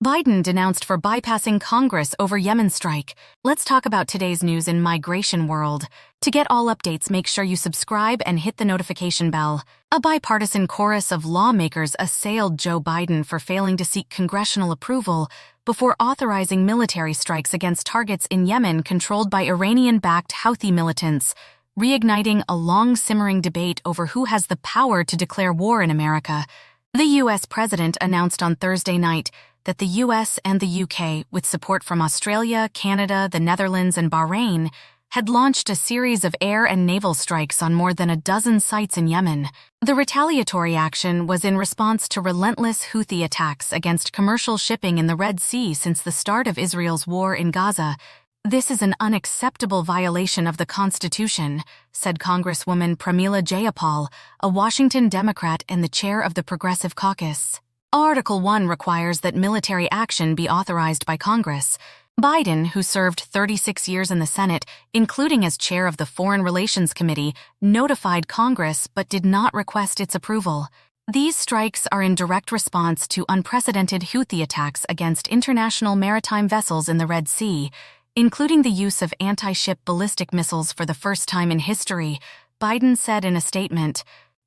Biden denounced for bypassing Congress over Yemen strike. Let's talk about today's news in migration world. To get all updates, make sure you subscribe and hit the notification bell. A bipartisan chorus of lawmakers assailed Joe Biden for failing to seek congressional approval before authorizing military strikes against targets in Yemen controlled by Iranian-backed Houthi militants, reigniting a long-simmering debate over who has the power to declare war in America. The U.S. president announced on Thursday night that the U.S. and the U.K., with support from Australia, Canada, the Netherlands and Bahrain, had launched a series of air and naval strikes on more than a dozen sites in Yemen. The retaliatory action was in response to relentless Houthi attacks against commercial shipping in the Red Sea since the start of Israel's war in Gaza. "This is an unacceptable violation of the Constitution," said Congresswoman Pramila Jayapal, a Washington Democrat and the chair of the Progressive Caucus. Article 1 requires that military action be authorized by Congress. Biden, who served 36 years in the Senate, including as chair of the Foreign Relations Committee, notified Congress but did not request its approval. These strikes are in direct response to unprecedented Houthi attacks against international maritime vessels in the Red Sea, including the use of anti-ship ballistic missiles for the first time in history, Biden said in a statement.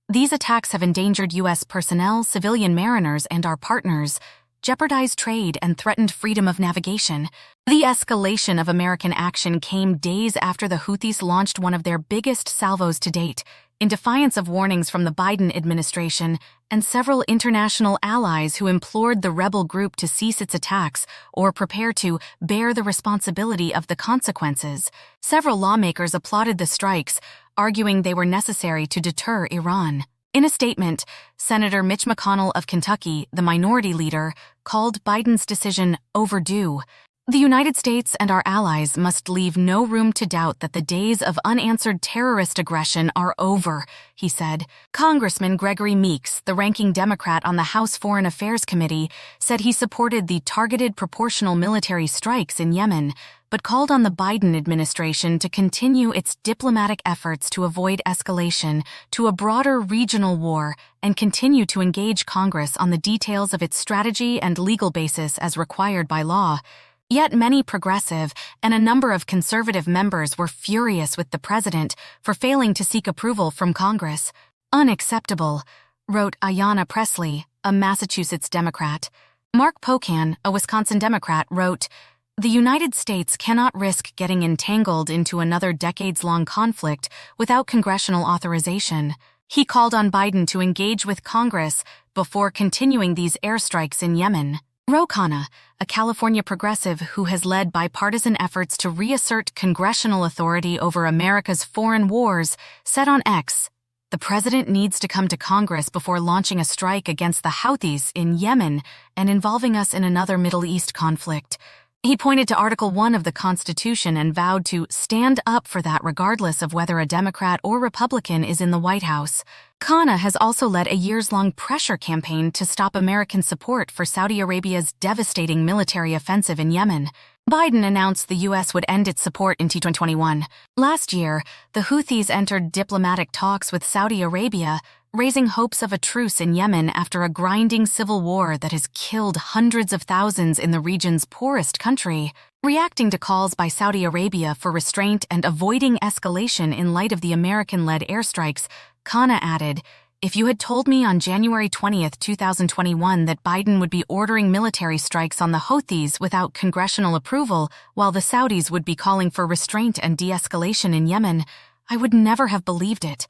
"These attacks have endangered U.S. personnel, civilian mariners, and our partners, jeopardized trade, and threatened freedom of navigation." The escalation of American action came days after the Houthis launched one of their biggest salvos to date, in defiance of warnings from the Biden administration and several international allies who implored the rebel group to cease its attacks or prepare to bear the responsibility of the consequences. Several lawmakers applauded the strikes, arguing they were necessary to deter Iran. In a statement, Senator Mitch McConnell of Kentucky, the minority leader, called Biden's decision overdue. "The United States and our allies must leave no room to doubt that the days of unanswered terrorist aggression are over," he said. Congressman Gregory Meeks, the ranking Democrat on the House Foreign Affairs Committee, said he supported the targeted proportional military strikes in Yemen, but called on the Biden administration to continue its diplomatic efforts to avoid escalation to a broader regional war and continue to engage Congress on the details of its strategy and legal basis as required by law. Yet many progressive and a number of conservative members were furious with the president for failing to seek approval from Congress. "Unacceptable," wrote Ayanna Pressley, a Massachusetts Democrat. Mark Pocan, a Wisconsin Democrat, wrote, "The United States cannot risk getting entangled into another decades-long conflict without congressional authorization." He called on Biden to engage with Congress before continuing these airstrikes in Yemen. Ro Khanna, a California progressive who has led bipartisan efforts to reassert congressional authority over America's foreign wars, said on X, "The president needs to come to Congress before launching a strike against the Houthis in Yemen and involving us in another Middle East conflict." He pointed to Article 1 of the Constitution and vowed to stand up for that regardless of whether a Democrat or Republican is in the White House. Khanna has also led a years-long pressure campaign to stop American support for Saudi Arabia's devastating military offensive in Yemen. Biden announced the U.S. would end its support in 2021. Last year, the Houthis entered diplomatic talks with Saudi Arabia, raising hopes of a truce in Yemen after a grinding civil war that has killed hundreds of thousands in the region's poorest country. Reacting to calls by Saudi Arabia for restraint and avoiding escalation in light of the American-led airstrikes, Khanna added, "If you had told me on January 20, 2021 that Biden would be ordering military strikes on the Houthis without congressional approval while the Saudis would be calling for restraint and de-escalation in Yemen, I would never have believed it."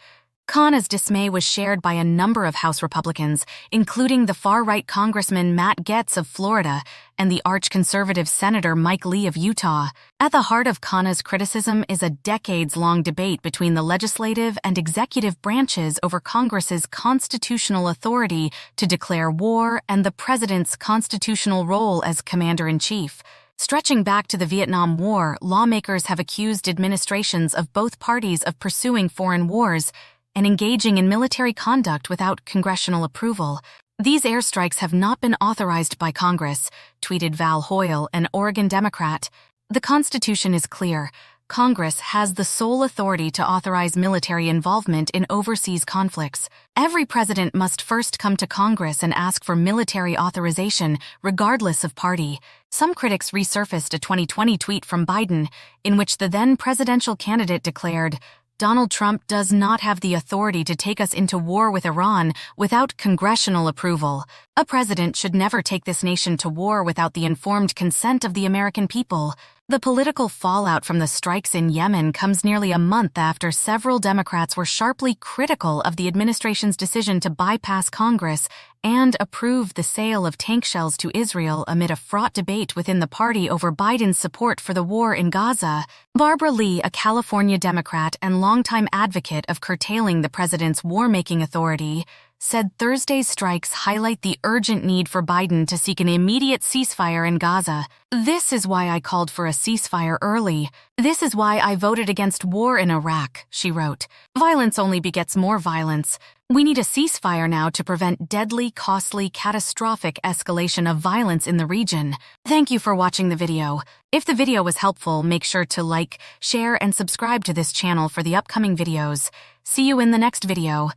Khanna's dismay was shared by a number of House Republicans, including the far-right Congressman Matt Gaetz of Florida and the arch-conservative Senator Mike Lee of Utah. At the heart of Khanna's criticism is a decades-long debate between the legislative and executive branches over Congress's constitutional authority to declare war and the president's constitutional role as commander-in-chief. Stretching back to the Vietnam War, lawmakers have accused administrations of both parties of pursuing foreign wars and engaging in military conduct without congressional approval. "These airstrikes have not been authorized by Congress," tweeted Val Hoyle, an Oregon Democrat. "The Constitution is clear. Congress has the sole authority to authorize military involvement in overseas conflicts. Every president must first come to Congress and ask for military authorization, regardless of party. Some critics resurfaced a 2020 tweet from Biden, in which the then presidential candidate declared, "Donald Trump does not have the authority to take us into war with Iran without congressional approval. A president should never take this nation to war without the informed consent of the American people." The political fallout from the strikes in Yemen comes nearly a month after several Democrats were sharply critical of the administration's decision to bypass Congress and approve the sale of tank shells to Israel amid a fraught debate within the party over Biden's support for the war in Gaza. Barbara Lee, a California Democrat and longtime advocate of curtailing the president's war-making authority, said Thursday's strikes highlight the urgent need for Biden to seek an immediate ceasefire in Gaza. "This is why I called for a ceasefire early. This is why I voted against war in Iraq," she wrote. "Violence only begets more violence. We need a ceasefire now to prevent deadly, costly, catastrophic escalation of violence in the region." Thank you for watching the video. If the video was helpful, make sure to like, share, and subscribe to this channel for the upcoming videos. See you in the next video.